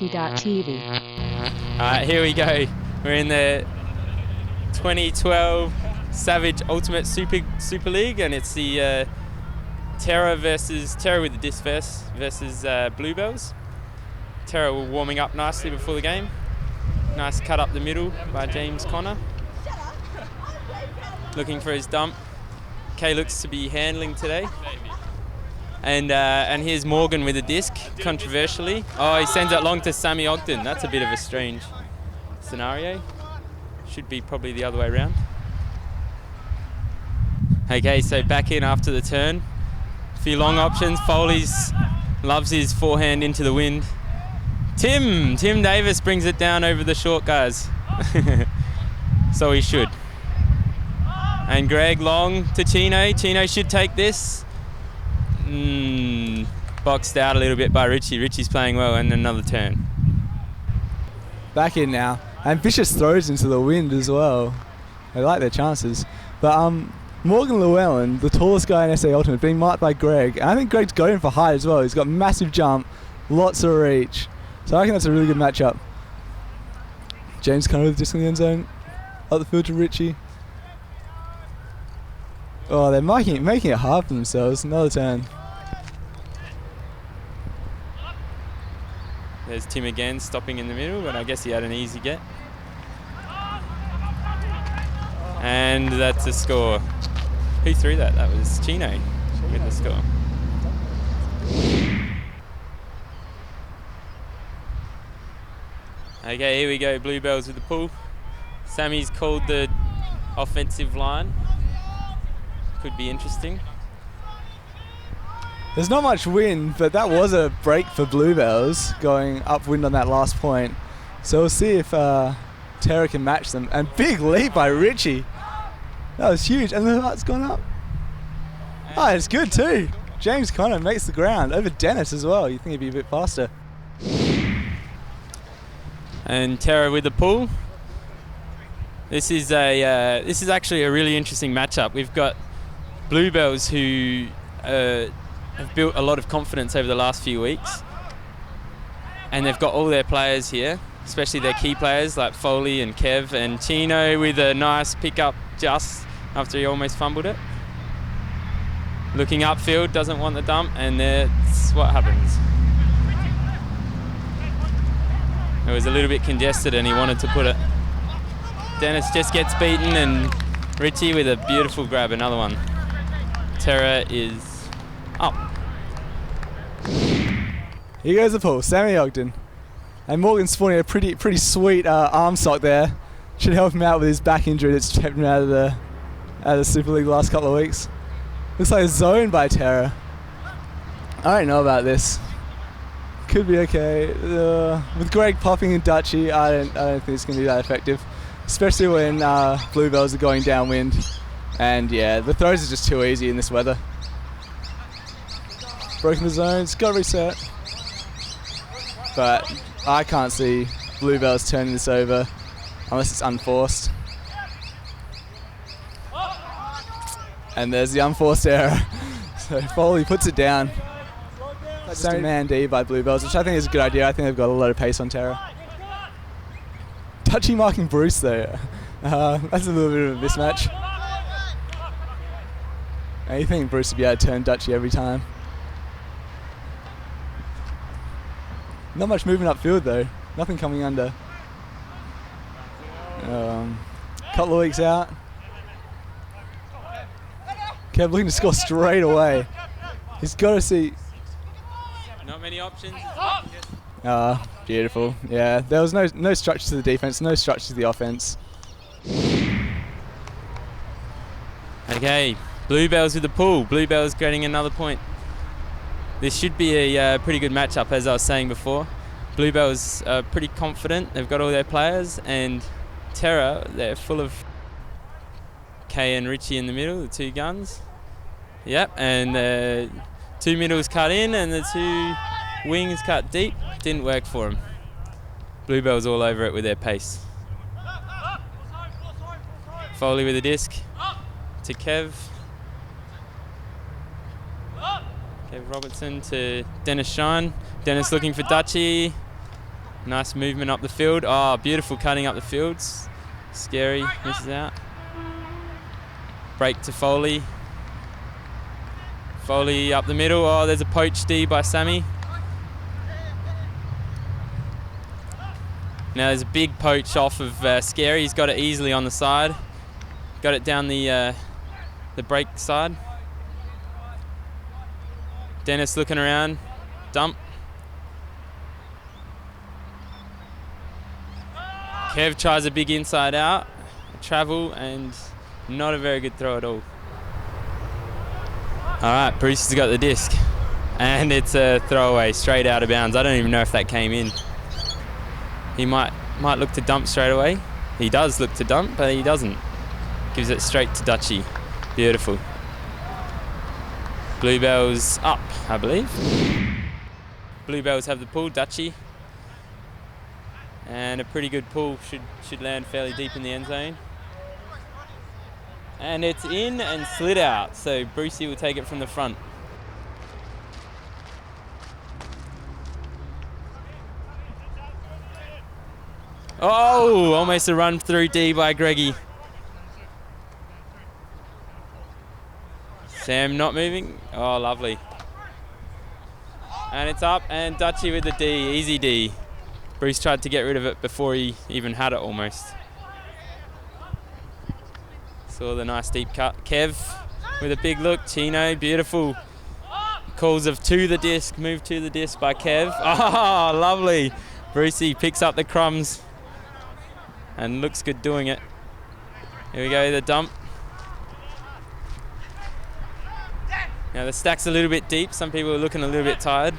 ULTI.TV. Alright, here we go. We're in the 2012 Savage Ultimate Super League, and it's the Terra with the disc versus Bluebells. Terra were warming up nicely before the game. Nice cut up the middle by James Connor. Looking for his dump. Kay looks to be handling today. And here's Morgan with a disc, controversially. Oh, he sends it long to Sammy Ogden. That's a bit of a strange scenario. Should be probably the other way around. Okay, so back in after the turn. A few long options. Foley's loves his forehand into the wind. Tim Davis brings it down over the short guys. So he should. And Greg long to Chino. Chino should take this. Boxed out a little bit by Richie. Richie's playing well, and another turn. Back in now. Ambitious throws into the wind as well. They like their chances. But Morgan Llewellyn, the tallest guy in SA Ultimate, being marked by Greg. And I think Greg's going for height as well. He's got massive jump, lots of reach. So I think that's a really good matchup. James Connor with the disc in the end zone. Up the field to Richie. Oh, they're making it hard for themselves. Another turn. There's Tim again, stopping in the middle, but I guess he had an easy get. And that's a score. Who threw that? That was Chino with the score. Okay, here we go, Bluebells with the pull. Sammy's called the offensive line. Could be interesting. There's not much wind, but that was a break for Bluebells, going upwind on that last point. So we'll see if Terra can match them. And big leap by Richie. That was huge. And the heart's gone up. Oh, it's good too. James Connor makes the ground over Dennis as well. You think he'd be a bit faster. And Terra with the pull. This is actually a really interesting matchup. We've got Bluebells who have built a lot of confidence over the last few weeks, and they've got all their players here, especially their key players like Foley and Kev, and Chino with a nice pickup just after he almost fumbled it. Looking upfield, doesn't want the dump, and that's what happens. It was a little bit congested and he wanted to put it. Dennis just gets beaten, and Richie with a beautiful grab, another one. Terra is up. Here goes the pull, Sammy Ogden. And Morgan's spawning a pretty sweet arm sock there. Should help him out with his back injury that's kept him out of the Super League the last couple of weeks. Looks like a zone by Terra. I don't know about this. Could be okay. With Greg popping and Dutchy, I don't think it's going to be that effective. Especially when Bluebells are going downwind. And yeah, the throws are just too easy in this weather. Broken the zones, got to reset. But I can't see Bluebells turning this over unless it's unforced. And there's the unforced error. So Foley puts it down. That's just a man D by Bluebells, which I think is a good idea. I think they've got a lot of pace on Terra. Touchy marking Bruce though. That's a little bit of a mismatch. And you think Bruce would be able to turn Dutchy every time. Not much movement upfield though. Nothing coming under. Couple of weeks out. Kev looking to score straight away. He's got to see. Not many options. Beautiful. Yeah, there was no structure to the defense, no structure to the offense. Okay, Bluebells with the pull. Bluebells getting another point. This should be a pretty good matchup, as I was saying before. Bluebells are pretty confident. They've got all their players, and Terra, they're full of Kay and Richie in the middle, the two guns. Yep, and the two middles cut in and the two wings cut deep. Didn't work for them. Bluebells all over it with their pace. Foley with a disc to Kev. Kev Robertson to Dennis Shine. Dennis looking for Dutchy. Nice movement up the field. Oh, beautiful cutting up the fields. Scary, misses out. Break to Foley. Foley up the middle. Oh, there's a poach D by Sammy. Now there's a big poach off of Scary. He's got it easily on the side. Got it down the break side. Dennis looking around. Dump. Kev tries a big inside out. Travel and not a very good throw at all. Alright, Bruce has got the disc. And it's a throwaway straight out of bounds. I don't even know if that came in. He might look to dump straight away. He does look to dump, but he doesn't. Gives it straight to Dutchy. Beautiful. Bluebells up, I believe. Bluebells have the pull, Dutchy. And a pretty good pull, should land fairly deep in the end zone. And it's in and slid out, so Brucey will take it from the front. Oh, almost a run through D by Greggy. Sam not moving. Oh, lovely. And it's up, and Dutchy with the D, easy D. Bruce tried to get rid of it before he even had it almost. Saw the nice deep cut. Kev with a big look. Chino, beautiful. Calls of to the disc, move to the disc by Kev. Oh, lovely. Brucey picks up the crumbs and looks good doing it. Here we go, the dump. Now the stack's a little bit deep. Some people are looking a little bit tired.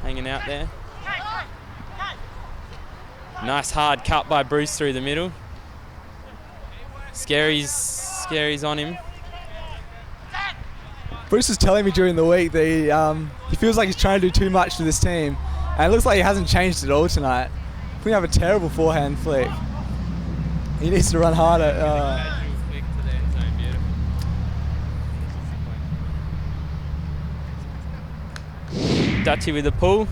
Hanging out there. Nice hard cut by Bruce through the middle. Scary's on him. Bruce was telling me during the week that he feels like he's trying to do too much to this team. And it looks like he hasn't changed at all tonight. We have a terrible forehand flick. He needs to run harder. Dutchy with the pull.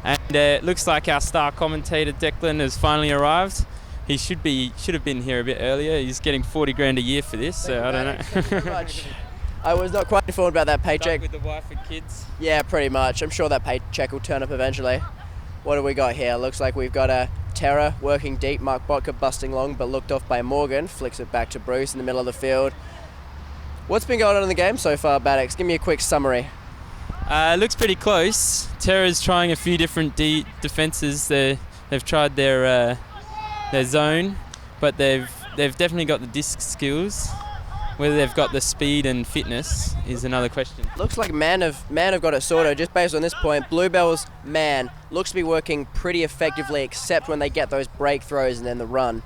And it looks like our star commentator Declan has finally arrived. He should have been here a bit earlier. He's getting 40 grand a year for this, so I don't know. Thank you very much. I was not quite informed about that paycheck. Stuck with the wife and kids. Yeah, pretty much. I'm sure that paycheck will turn up eventually. What do we got here? Looks like we've got a Terra working deep. Mark Botka busting long, but looked off by Morgan. Flicks it back to Bruce in the middle of the field. What's been going on in the game so far, Baddox? Give me a quick summary. Looks pretty close. Terra's trying a few different defenses. They've tried their zone, but they've definitely got the disc skills. Whether they've got the speed and fitness is another question. Looks like man have got it sorted. Just based on this point, Bluebells man looks to be working pretty effectively, except when they get those break throws and then the run.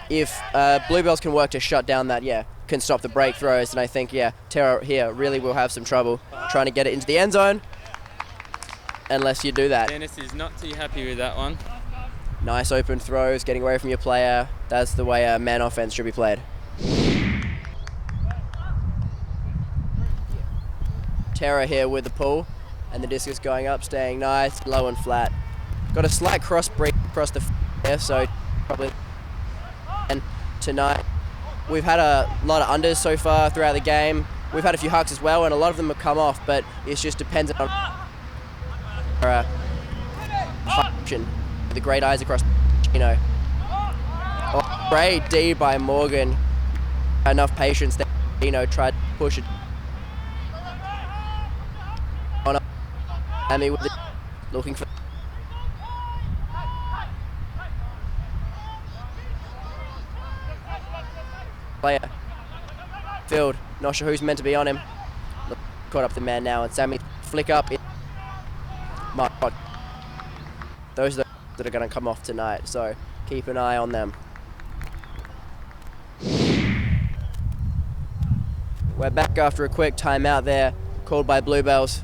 If Bluebells can work to shut down that, can stop the break throws, and I think Terra here really will have some trouble trying to get it into the end zone unless you do that. Dennis is not too happy with that one. Nice open throws, getting away from your player. That's the way a man offense should be played. Terra here with the pull, and the disc is going up, staying nice, low and flat. Got a slight cross break across the there, so probably. And tonight, we've had a lot of unders so far throughout the game. We've had a few hucks as well, and a lot of them have come off, but it's just dependent on function. The great eyes across, Oh, great D by Morgan. Enough patience that, tried to push it. On up. Amy with the, looking for. Player. Field. Not sure who's meant to be on him. Caught up the man now, and Sammy flick up. Mark. Those are the that are going to come off tonight, so keep an eye on them. We're back after a quick timeout there, called by Bluebells.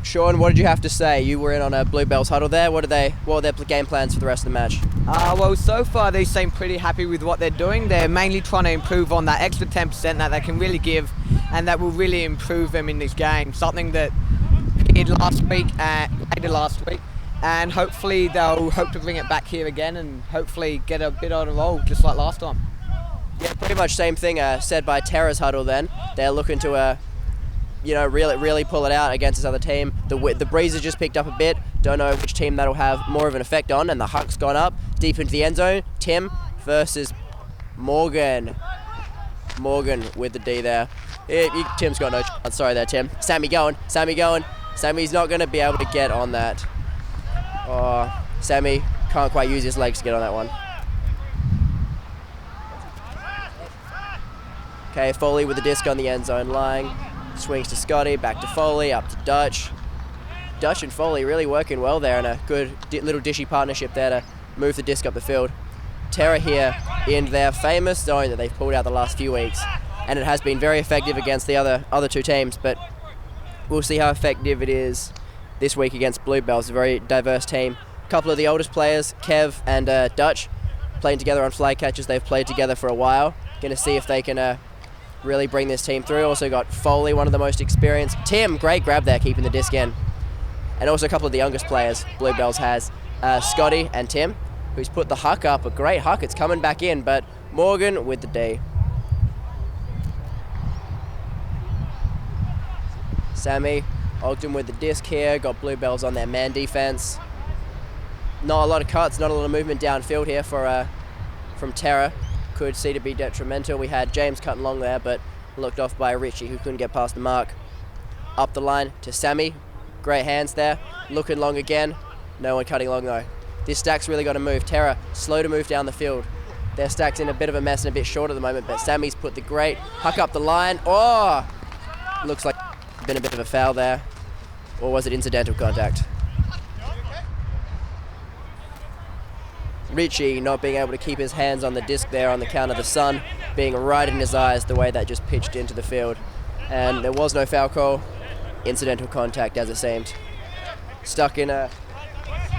Sean, what did you have to say? You were in on a Bluebells huddle there. What were their game plans for the rest of the match? Well, so far they seem pretty happy with what they're doing. They're mainly trying to improve on that extra 10% that they can really give, and that will really improve them in this game. Something that we did later last week, and hopefully they'll hope to bring it back here again and hopefully get a bit on a roll just like last time. Yeah, pretty much same thing said by Terra's huddle then. They're looking to, really pull it out against this other team. The breeze has just picked up a bit. Don't know which team that'll have more of an effect on, and the huck's gone up deep into the end zone. Tim versus Morgan. Morgan with the D there. Tim's got no chance. Sorry there, Tim. Sammy going. Sammy's not going to be able to get on that. Oh, Sammy can't quite use his legs to get on that one. Okay, Foley with the disc on the end zone line. Swings to Scotty, back to Foley, up to Dutch. Dutch and Foley really working well there, and a good little dishy partnership there to move the disc up the field. Terra here in their famous zone that they've pulled out the last few weeks, and it has been very effective against the other two teams, but we'll see how effective it is this week against Bluebells, a very diverse team. A couple of the oldest players, Kev and Dutch, playing together on flag catches. They've played together for a while. Going to see if they can really bring this team through. Also got Foley, one of the most experienced. Tim, great grab there, keeping the disc in. And also a couple of the youngest players Bluebells has, Scotty and Tim, who's put the huck up, a great huck. It's coming back in, but Morgan with the D. Sammy, Ogden with the disc here, got Bluebells on their man defense. Not a lot of cuts, not a lot of movement downfield here from Terra. Could see to be detrimental. We had James cutting long there, but looked off by Richie, who couldn't get past the mark. Up the line to Sammy. Great hands there. Looking long again. No one cutting long though. This stack's really got to move. Terra, slow to move down the field. Their stack's in a bit of a mess and a bit short at the moment, but Sammy's put the great huck up the line. Oh! Looks like been a bit of a foul there. Or was it incidental contact? Richie not being able to keep his hands on the disc there on the count of the sun being right in his eyes, the way that just pitched into the field. And there was no foul call. Incidental contact as it seemed. Stuck in a...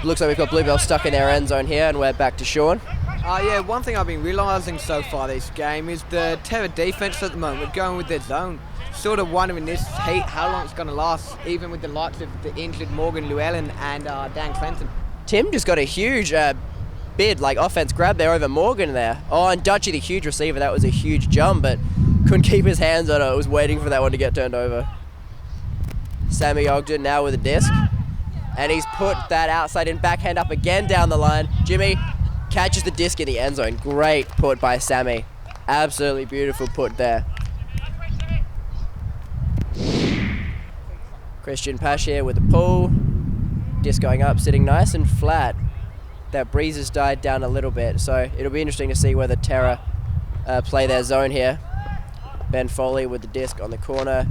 Looks like we've got Bluebells stuck in their end zone here, and we're back to Sean. Yeah, one thing I've been realising so far this game is the Terra defence at the moment going with their zone. Sort of wondering this heat how long it's going to last, even with the likes of the injured Morgan Llewellyn and Dan Clinton. Tim just got a huge offense grab there over Morgan there. Oh, and Dutchy, the huge receiver, that was a huge jump, but couldn't keep his hands on it. Was waiting for that one to get turned over. Sammy Ogden now with a disc, and he's put that outside in backhand up again down the line. Jimmy catches the disc in the end zone. Great put by Sammy. Absolutely beautiful put there. Christian Pash here with the pull. Disc going up, sitting nice and flat. That breeze has died down a little bit, so it'll be interesting to see whether Terra play their zone here. Ben Foley with the disc on the corner.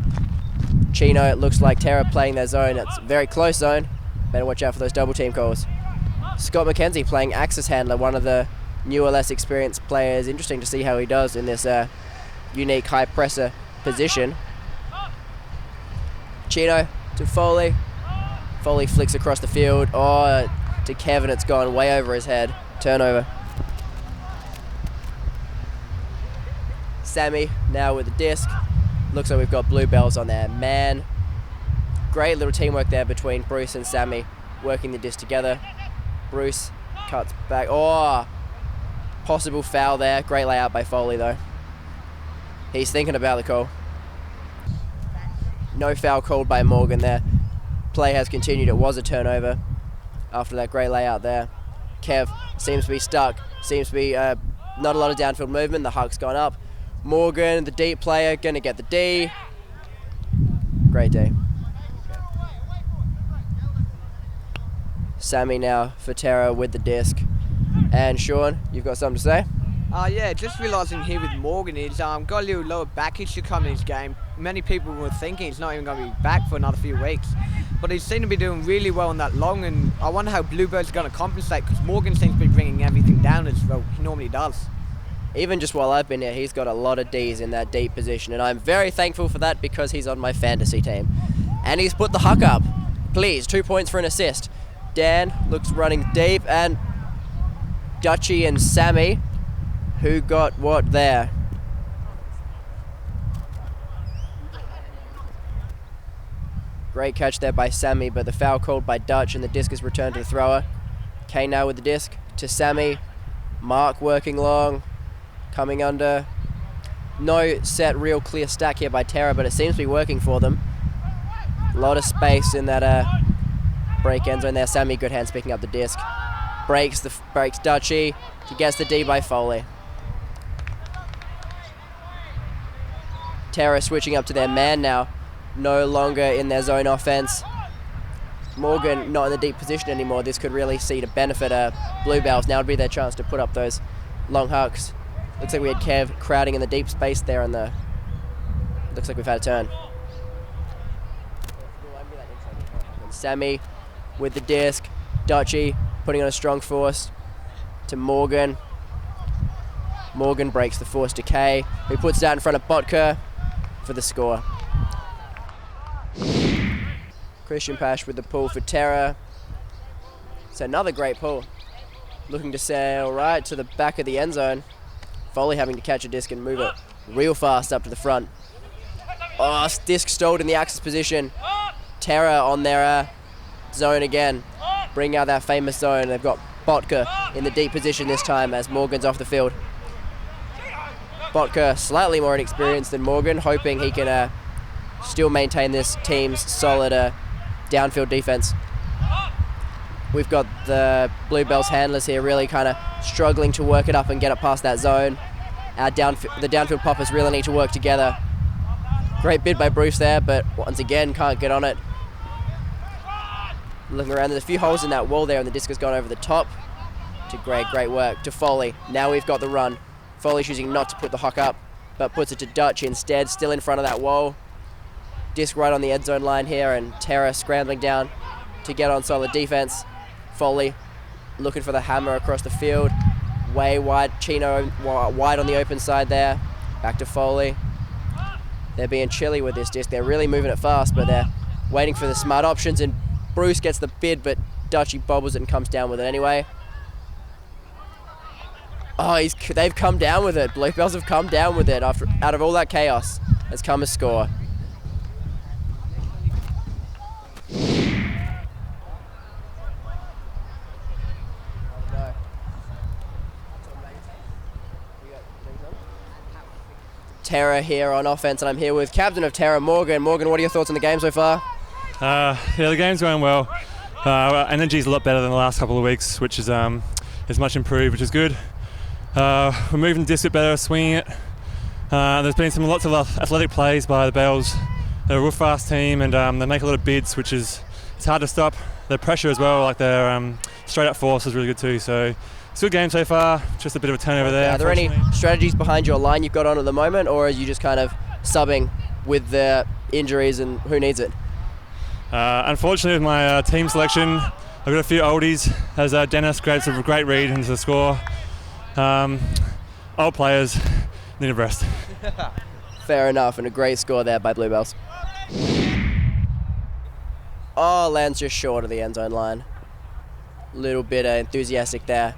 Chino, it looks like Terra playing their zone. It's a very close zone. Better watch out for those double team calls. Scott McKenzie playing axis handler, one of the newer, less experienced players. Interesting to see how he does in this unique high presser position. Chino to Foley. Foley flicks across the field. Oh, to Kevin, it's gone way over his head. Turnover. Sammy now with the disc. Looks like we've got Bluebells on there. Man, great little teamwork there between Bruce and Sammy, working the disc together. Bruce cuts back. Oh, possible foul there. Great layout by Foley though. He's thinking about the call. No foul called by Morgan there. Play has continued. It was a turnover after that great layout there. Kev seems to be stuck. Seems to be not a lot of downfield movement. The huck's gone up. Morgan, the deep player, going to get the D. Great D. Sammy now for Terra with the disc. And Sean, you've got something to say? Yeah, just realising here with Morgan is got a little lower back issue coming in his game. Many people were thinking he's not even going to be back for another few weeks. But he seemed to be doing really well on that long, and I wonder how Bluebells are going to compensate, because Morgan seems to be bringing everything down as well he normally does. Even just while I've been here, he's got a lot of Ds in that deep position, and I'm very thankful for that because he's on my fantasy team. And he's put the huck up. Please, 2 points for an assist. Dan looks running deep, and Dutchy and Sammy, who got what there? Great catch there by Sammy, but the foul called by Dutch and the disc is returned to the thrower. Kane now with the disc to Sammy. Mark working long, coming under. No set real clear stack here by Terra, but it seems to be working for them. A lot of space in that break end zone there. Sammy, good hands picking up the disc. Breaks Dutchy. He gets the D by Foley. Terra switching up to their man now. No longer in their zone offense. Morgan not in the deep position anymore. This could really see to benefit Bluebells. Now would be their chance to put up those long hucks. Looks like we had Kev crowding in the deep space there, and looks like we've had a turn. Sammy with the disc. Dutchy putting on a strong force to Morgan. Morgan breaks the force decay. He puts it out in front of Botka for the score. Christian Pash with the pull for Terra. It's another great pull. Looking to sail right to the back of the end zone. Foley having to catch a disc and move it real fast up to the front. Oh, disc stalled in the axis position. Terra on their zone again. Bring out that famous zone. They've got Botka in the deep position this time as Morgan's off the field. Botka slightly more inexperienced than Morgan, hoping he can still maintain this team's solid downfield defense. We've got the Bluebells handlers here really kind of struggling to work it up and get it past that zone. The downfield poppers really need to work together. Great bid by Bruce there, but once again can't get on it. Looking around, there's a few holes in that wall there and the disc has gone over the top. To great work to Foley. Now we've got the run. Foley choosing not to put the hook up, but puts it to Dutch instead, still in front of that wall. Disc right on the end zone line here, and Terra scrambling down to get on solid defense. Foley looking for the hammer across the field. Way wide, Chino wide on the open side there. Back to Foley. They're being chilly with this disc. They're really moving it fast, but they're waiting for the smart options, and Bruce gets the bid, but Dutchy bobbles it and comes down with it anyway. Oh, they've come down with it. Bluebells have come down with it. Out of all that chaos has come a score. Terra here on offense, and I'm here with captain of Terra, Morgan. Morgan, what are your thoughts on the game so far? Yeah, the game's going well. Our energy's a lot better than the last couple of weeks, which is much improved, which is good. We're moving the disc a bit better, swinging it. There's been lots of athletic plays by the Bells. They're a real fast team, and they make a lot of bids, which it's hard to stop. Their pressure as well, like their straight up force is really good too. So it's a good game so far. Just a bit of a turnover there. Are there any strategies behind your line you've got on at the moment, or are you just kind of subbing with the injuries and who needs it? Unfortunately, with my team selection, I've got a few oldies as Dennis grabs a great read into the score. Old players need a rest. Fair enough, and a great score there by Bluebells. Oh, lands just short of the end zone line. Little bit enthusiastic there.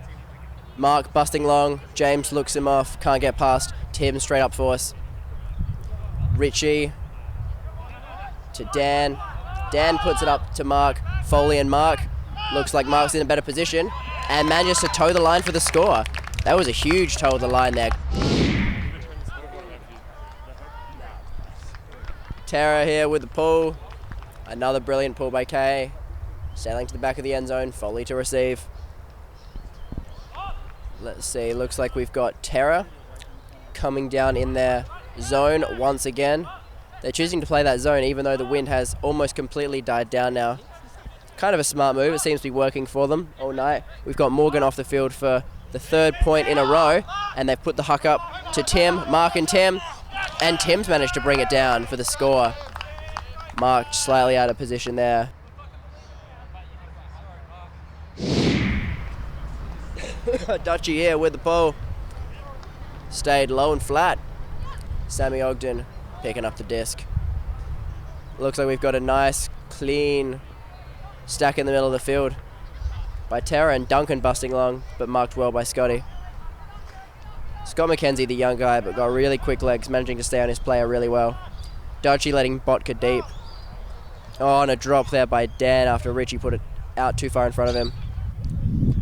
Mark busting long. James looks him off. Can't get past. Tim straight up force. Richie to Dan. Dan puts it up to Mark. Foley and Mark. Looks like Mark's in a better position and manages to toe the line for the score. That was a huge toe of the line there. Terra here with the pull. Another brilliant pull by Kay. Sailing to the back of the end zone. Foley to receive. Let's see. Looks like we've got Terra coming down in their zone once again. They're choosing to play that zone even though the wind has almost completely died down now. Kind of a smart move. It seems to be working for them all night. We've got Morgan off the field for the third point in a row, and they've put the huck up to Tim, Mark and Tim, and Tim's managed to bring it down for the score. Mark slightly out of position there. Dutchy here with the pole. Stayed low and flat. Sammy Ogden picking up the disc. Looks like we've got a nice, clean stack in the middle of the field by Terra, and Duncan busting long, but marked well by Scotty. Scott McKenzie, the young guy, but got really quick legs, managing to stay on his player really well. Dutchy letting Botka deep. Oh, and a drop there by Dan after Richie put it out too far in front of him.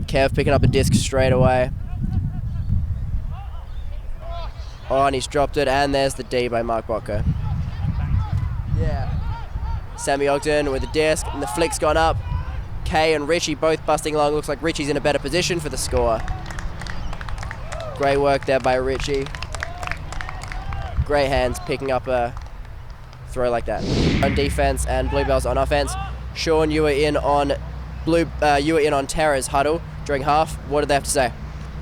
Kev picking up a disc straight away. Oh, and he's dropped it, and there's the D by Mark Botko. Yeah. Sammy Ogden with the disc, and the flick's gone up. Kay and Richie both busting along. Looks like Richie's in a better position for the score. Great work there by Richie. Great hands picking up a throw like that. On defense and Bluebells on offense. Sean, you were in on Tara's huddle during half. What did they have to say?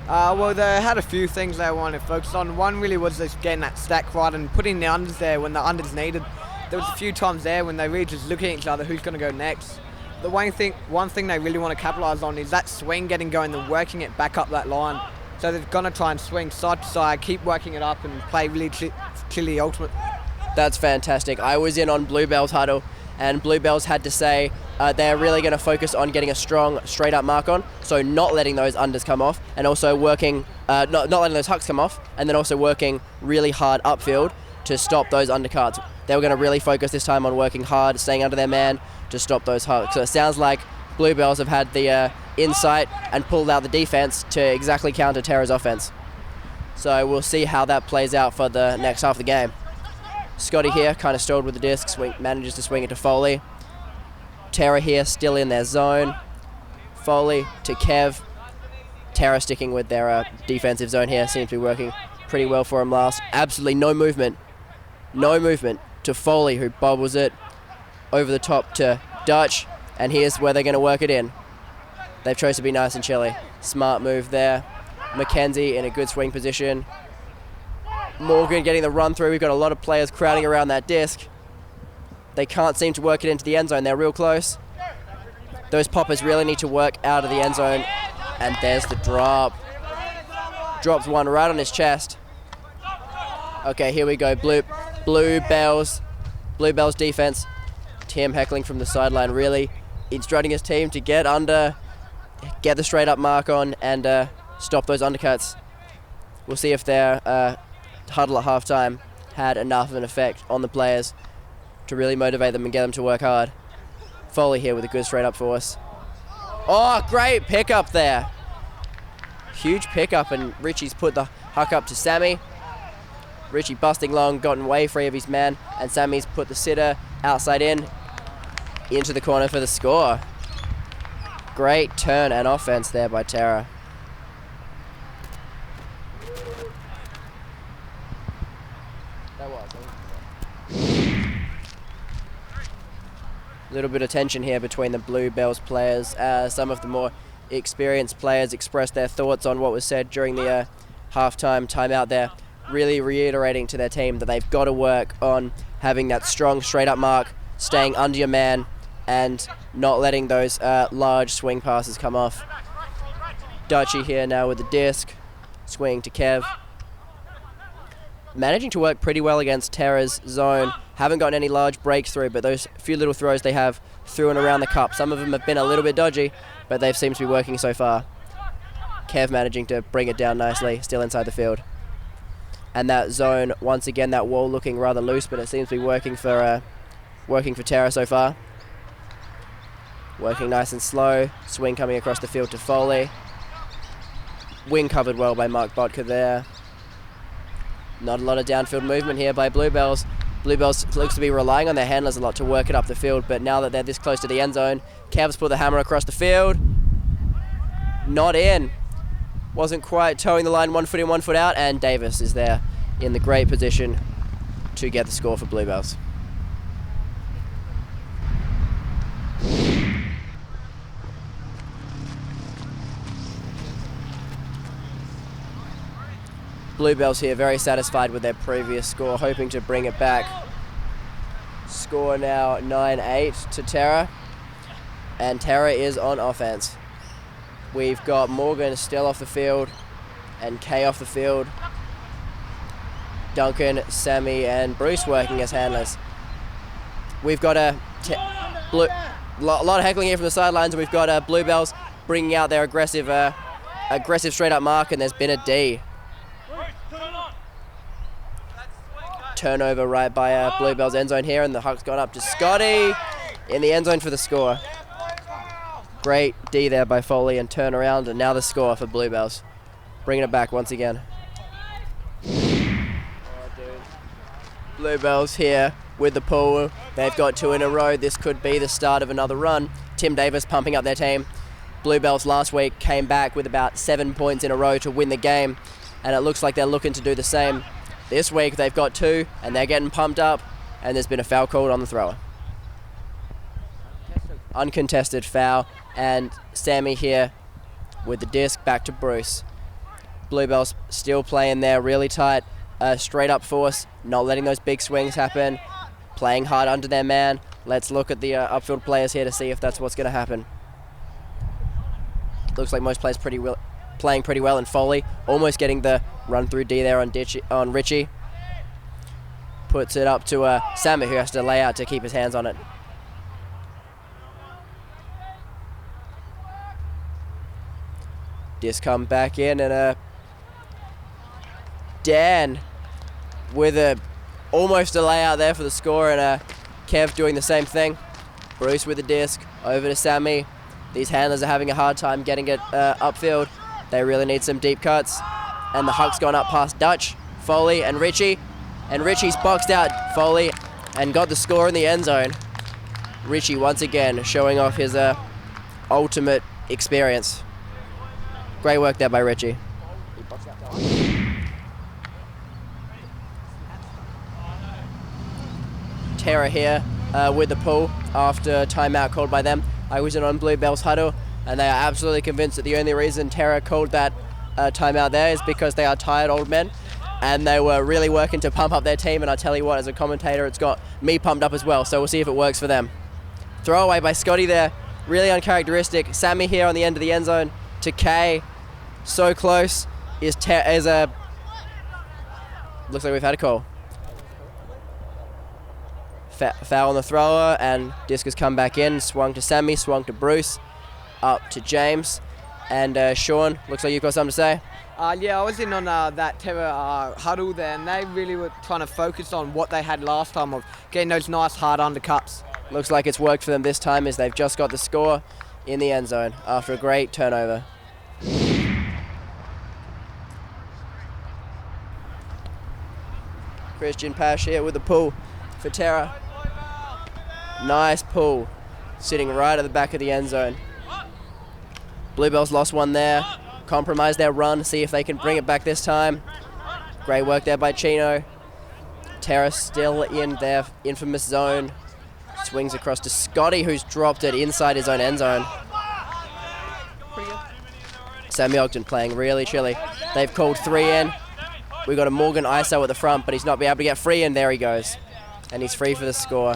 Well, they had a few things they wanted to focus on. One really was just getting that stack right and putting the unders there when the unders needed. There was a few times there when they really just looking at each other, who's going to go next. The one thing they really want to capitalise on is that swing getting going and working it back up that line. So they're going to try and swing side to side, keep working it up and play really chilly ultimate. That's fantastic. I was in on Bluebells huddle, and Bluebells had to say they're really going to focus on getting a strong straight up mark on, so not letting those unders come off, and also working, not letting those hucks come off, and then also working really hard upfield to stop those undercards. They were going to really focus this time on working hard, staying under their man to stop those hucks. So it sounds like Bluebells have had the insight and pulled out the defense to exactly counter Tara's offense. So we'll see how that plays out for the next half of the game. Scotty here, kind of stalled with the disc, manages to swing it to Foley. Tara here, still in their zone. Foley to Kev. Tara sticking with their defensive zone here, seems to be working pretty well for him last. Absolutely no movement. No movement to Foley, who bobbles it over the top to Dutch, and here's where they're going to work it in. They've chosen to be nice and chilly. Smart move there. Mackenzie in a good swing position. Morgan getting the run through. We've got a lot of players crowding around that disc. They can't seem to work it into the end zone. They're real close. Those poppers really need to work out of the end zone. And there's the drop. Drops one right on his chest. Okay, here we go. Bluebells defense. Tim heckling from the sideline, really instructing his team to get under, get the straight up mark on, and stop those undercuts. We'll see if their huddle at halftime had enough of an effect on the players to really motivate them and get them to work hard. Foley here with a good straight up force. Oh, great pickup there. Huge pickup, and Richie's put the huck up to Sammy. Richie busting long, gotten way free of his man, and Sammy's put the sitter outside in, into the corner for the score. Great turn and offense there by Tara. A little bit of tension here between the Bluebells players. Some of the more experienced players expressed their thoughts on what was said during the halftime timeout there, really reiterating to their team that they've got to work on having that strong straight up mark, staying under your man, and not letting those large swing passes come off. Dutchy here now with the disc, swing to Kev. Managing to work pretty well against Tara's zone. Haven't gotten any large breakthrough, but those few little throws they have through and around the cup, some of them have been a little bit dodgy, but they've seemed to be working so far. Kev managing to bring it down nicely, still inside the field. And that zone, once again, that wall looking rather loose, but it seems to be working for Tara so far. Working nice and slow. Swing coming across the field to Foley. Wing covered well by Mark Botka there. Not a lot of downfield movement here by Bluebells. Bluebells looks to be relying on their handlers a lot to work it up the field, but now that they're this close to the end zone, Kev's put the hammer across the field. Not in. Wasn't quite towing the line, 1 foot in, 1 foot out, and Davis is there in the great position to get the score for Bluebells. Bluebells here very satisfied with their previous score, hoping to bring it back. Score now 9-8 to Tara, and Tara is on offense. We've got Morgan still off the field and Kay off the field. Duncan, Sammy and Bruce working as handlers. We've got a lot of heckling here from the sidelines, and we've got Bluebells bringing out their aggressive straight up mark, and there's been a D. Turnover right by Bluebells end zone here, and the huck's gone up to Scotty. in the end zone for the score. Great D there by Foley and turn around, and now the score for Bluebells. Bringing it back once again. Bluebells here with the pull. They've got 2 in a row. This could be the start of another run. Tim Davis pumping up their team. Bluebells last week came back with about 7 points in a row to win the game, and it looks like they're looking to do the same. This week they've got 2, and they're getting pumped up, and there's been a foul called on the thrower. Uncontested foul, and Sammy here with the disc back to Bruce. Bluebells still playing there really tight, straight up force, not letting those big swings happen, playing hard under their man. Let's look at the upfield players here to see if that's what's going to happen. Looks like most players playing pretty well, and Foley almost getting the run through D there on Richie. Puts it up to Sammy, who has to lay out to keep his hands on it. Disc come back in, and Dan with almost a layout there for the score, and Kev doing the same thing. Bruce with the disc over to Sammy. These handlers are having a hard time getting it upfield. They really need some deep cuts, and the huck's gone up past Dutch, Foley, and Richie, and Richie's boxed out Foley and got the score in the end zone. Richie once again showing off his ultimate experience. Great work there by Richie. Tara here with the pull after timeout called by them. I was in on Bluebells huddle, and they are absolutely convinced that the only reason Tara called that timeout there is because they are tired old men, and they were really working to pump up their team, and I tell you what, as a commentator, it's got me pumped up as well, so we'll see if it works for them. Throwaway by Scotty there, really uncharacteristic. Sammy here on the end of the end zone to Kay. So close looks like we've had a call. Foul on the thrower, and disc has come back in. Swung to Sammy, swung to Bruce, up to James, and Sean, looks like you've got something to say. Yeah, I was in on that Terra huddle there, and they really were trying to focus on what they had last time of getting those nice hard undercuts. Looks like it's worked for them this time, as they've just got the score in the end zone after a great turnover. Christian Pash here with the pull for Terra. Nice pull, sitting right at the back of the end zone. Bluebells lost one there, compromised their run, see if they can bring it back this time. Great work there by Chino. Terra still in their infamous zone. Swings across to Scotty, who's dropped it inside his own end zone. Sammy Ogden playing really chilly. They've called 3 in. We've got a Morgan ISO at the front, but he's not been able to get free, and there he goes. And he's free for the score.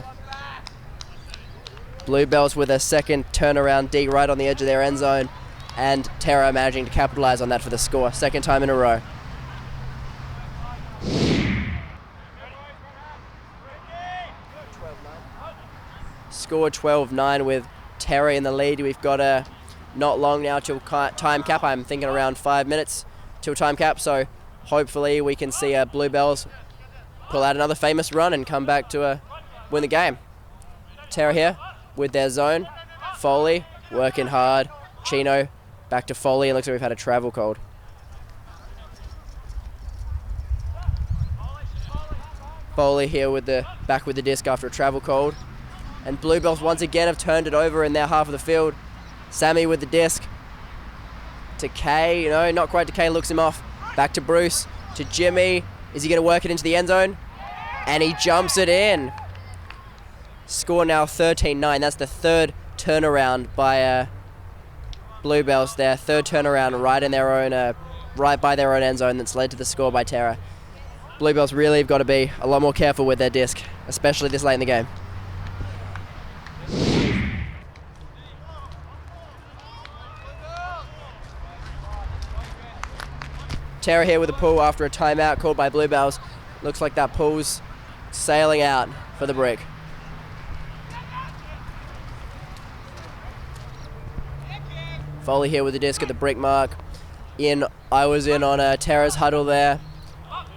Bluebells with a second turnaround D right on the edge of their end zone, and Terra managing to capitalize on that for the score. Second time in a row. Score 12-9 with Terra in the lead. We've got not long now till time cap. I'm thinking around 5 minutes till time cap, so hopefully we can see Bluebells pull out another famous run and come back to win the game. Terra here with their zone. Foley working hard. Chino back to Foley. It looks like we've had a travel called. Foley here with the back with the disc after a travel called. And Bluebells once again have turned it over in their half of the field. Sammy with the disc to Kay. No, not quite to Kay. Looks him off. Back to Bruce, to Jimmy. Is he going to work it into the end zone? And he jumps it in. Score now 13-9. That's the third turnaround by Bluebells there. Third turnaround right in their own, right by their own end zone that's led to the score by Terra. Bluebells really have got to be a lot more careful with their disc, especially this late in the game. Terra here with a pull after a timeout called by Bluebells. Looks like that pull's sailing out for the brick. Foley here with the disc at the brick mark. I was in on Terra's huddle there.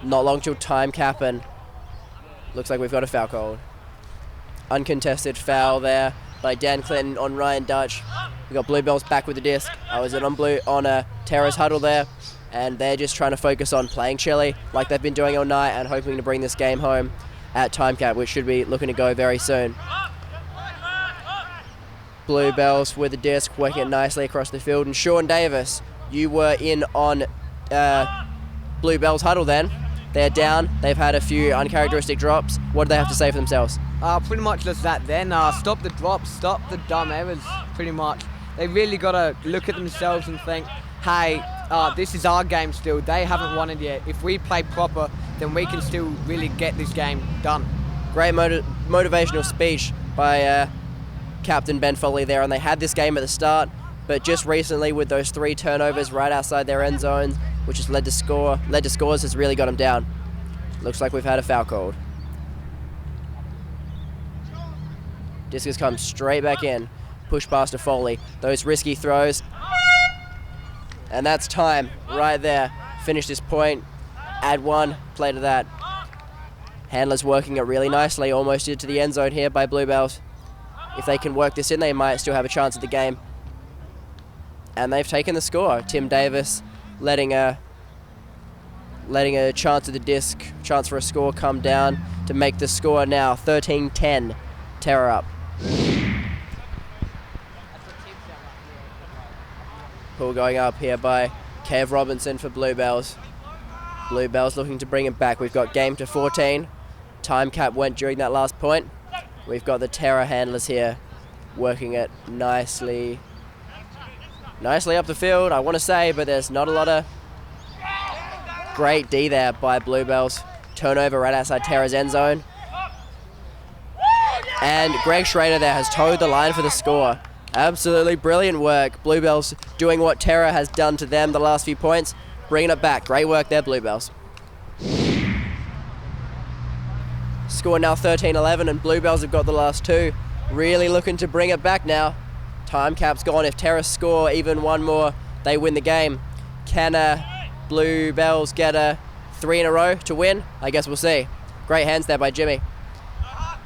Not long till time cap, and looks like we've got a foul called. uncontested foul there by Dan Clinton on Ryan Dutch. We got Bluebells back with the disc. I was on Terra's huddle there, and they're just trying to focus on playing Chile like they've been doing all night and hoping to bring this game home at time cap, which should be looking to go very soon. Bluebells with the disc, working it nicely across the field. And Sean Davis, you were in on Bluebells huddle then. They're down. They've had a few uncharacteristic drops. What do they have to say for themselves? Pretty much just that then. Stop the drops, stop the dumb errors, pretty much. They really got to look at themselves and think, hey, this is our game still. They haven't won it yet. If we play proper, then we can still really get this game done. Great motivational speech by Captain Ben Foley there, and they had this game at the start, but just recently with those 3 turnovers right outside their end zone, which has led to scores, has really got them down. Looks like we've had a foul called. Discus comes straight back in, push past to Foley. Those risky throws, and that's time right there. Finish this point, add 1, play to that. Handler's working it really nicely, almost into the end zone here by Bluebells. If they can work this in, they might still have a chance at the game. And they've taken the score. Tim Davis letting a chance at the disc, chance for a score come down to make the score now 13-10. Terra up. Pull going up here by Kev Robinson for Bluebells. Bluebells looking to bring it back. We've got game to 14. Time cap went during that last point. We've got the Terra handlers here working it nicely up the field, I want to say, but there's not a lot of great D there by Bluebells. Turnover right outside Terra's end zone. And Greg Schrader there has towed the line for the score. Absolutely brilliant work. Bluebells doing what Terra has done to them the last few points, bringing it back. Great work there, Bluebells. Score now 13-11, and Bluebells have got the last 2. Really looking to bring it back now. Time cap's gone. If Terra score even 1 more, they win the game. Can Bluebells get a 3 in a row to win? I guess we'll see. Great hands there by Jimmy.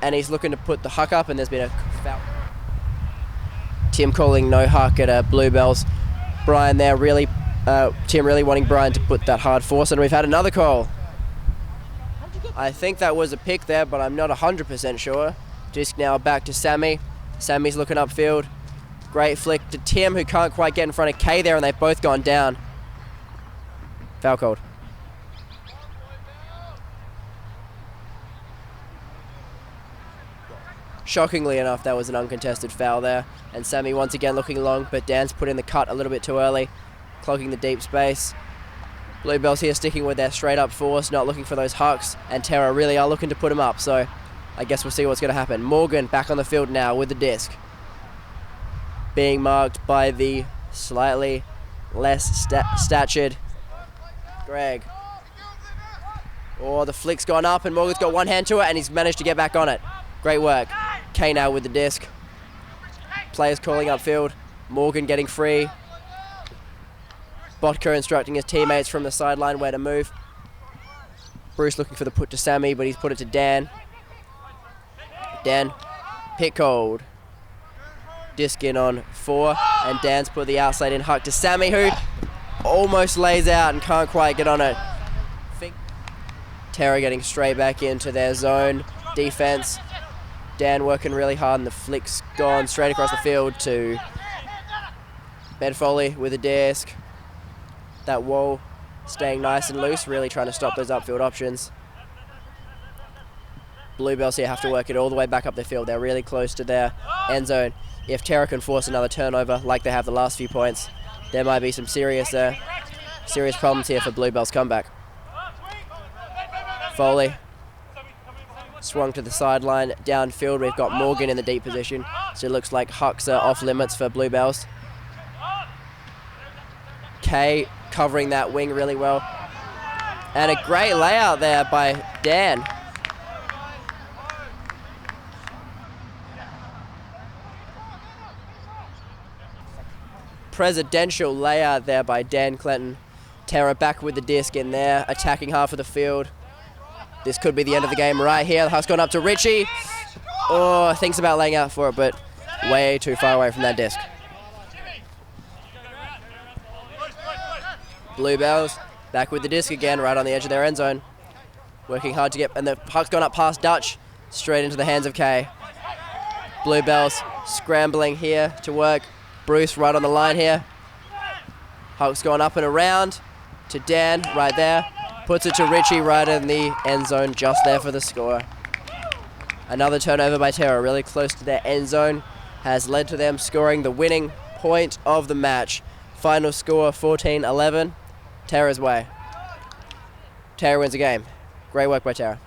And he's looking to put the huck up, and there's been a foul. Tim calling no huck at Bluebells. Brian there Tim really wanting Brian to put that hard force, and we've had another call. I think that was a pick there, but I'm not 100% sure. Disc now back to Sammy. Sammy's looking upfield. Great flick to Tim, who can't quite get in front of Kay there, and they've both gone down. Foul called. Shockingly enough, that was an uncontested foul there. And Sammy once again looking long, but Dan's put in the cut a little bit too early, clogging the deep space. Bluebells here sticking with their straight up force, not looking for those hucks, and Terra really are looking to put them up, so I guess we'll see what's going to happen. Morgan back on the field now with the disc. Being marked by the slightly less statured Greg. Oh, the flick's gone up, and Morgan's got one hand to it, and he's managed to get back on it. Great work. Kay now with the disc. Players calling upfield. Morgan getting free. Botka instructing his teammates from the sideline where to move. Bruce looking for the put to Sammy, but he's put it to Dan. Dan, pick hold. Disc in on 4, and Dan's put the outside in huck to Sammy, who almost lays out and can't quite get on it. Terra getting straight back into their zone defense. Dan working really hard, and the flick's gone straight across the field to Ben Foley with a disc. That wall staying nice and loose, really trying to stop those upfield options. Bluebells here have to work it all the way back up the field. They're really close to their end zone. If Terra can force another turnover like they have the last few points, there might be some serious problems here for Bluebells' comeback. Foley swung to the sideline. Downfield, we've got Morgan in the deep position, so it looks like hucks are off limits for Bluebells. Kay covering that wing really well. And a great layout there by Dan. Presidential layout there by Dan Clinton. Terra back with the disc in there, attacking half of the field. This could be the end of the game right here. The huck's gone up to Richie. Oh, thinks about laying out for it, but way too far away from that disc. Bluebells back with the disc again, right on the edge of their end zone. Working hard to get, and the puck's gone up past Dutch, straight into the hands of Kay. Bluebells scrambling here to work. Bruce right on the line here. Huck's gone up and around to Dan right there. Puts it to Richie right in the end zone, just there for the score. Another turnover by Terra, really close to their end zone, has led to them scoring the winning point of the match. Final score 14-11, Terra's way. Terra wins the game. Great work by Terra.